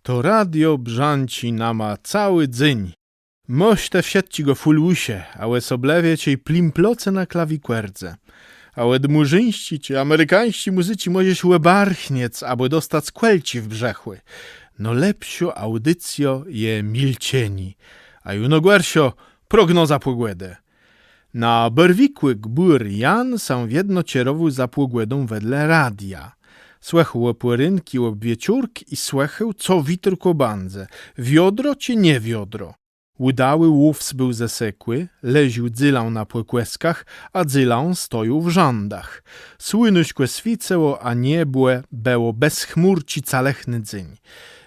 To radio brzanci nama cały dzyń. Moś te wsiedci go fulłusie, ałe soblewie ciej plimploce na klawikłerdze. Ałe dmurzyńści czy amerykańści muzyci możesz łebarchniec, aby dostać kwelci w brzechły. No lepsio audycjo je milcieni, a juno gwersio prognoza pogłedę. Na Berwikły gbur Jan sam wiedno cierowu za pogłedą wedle radia. Słechł płyrynki łeb wieczórk i słechł, co witr kobandze, wiodro czy nie wiodro. Udały łówc był zesekły, leził dzylał na płekłeskach, a dzylał stoją w żandach. Słynuśkłe swiceło, a niebłe było bez chmurci calechny dzyń.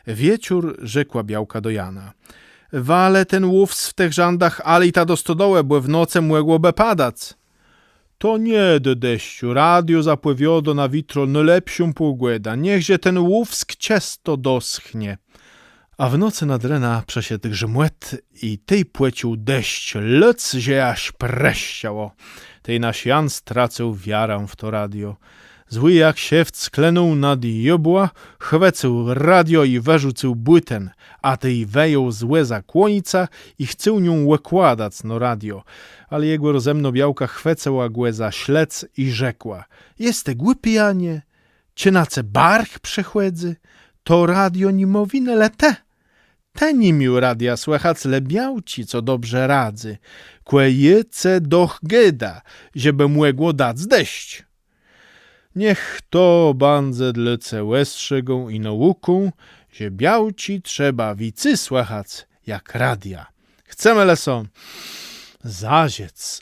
Wieczór rzekła Białka do Jana. Wale ten łówc w tych żandach, ale i ta do stodołę, bo w noce mogłoby padać. To nie do deszczu, radio zapłewiodo na witro najlepszą pogłeda, niechże ten łówsk ciasto doschnie. A w nocy nad rena przesiedł grzmłet i tej płecił deszcz, lec się aż preściało. Tej nasz Jan stracał wiarę w to radio. Zły jak siewc sklenął nad jobła, chwecył radio i wyrzucił błyten, a tej weją złe zakłonica i chcął nią łekładać no radio. Ale jego rozemno Białka chwecała głeza ślec i rzekła. Jeste głupi, Janie? Czy nace barch przechłedzy? To radio nimowine lete. Te nimił radia słychać lebiałci, co dobrze radzy. Kłejece doch geda, żeby mogło dać deszcz. Niech to bandze dlece łestrzegą i nauką, że białci trzeba wicy słychać jak radia. Chcemy lesom zaziec.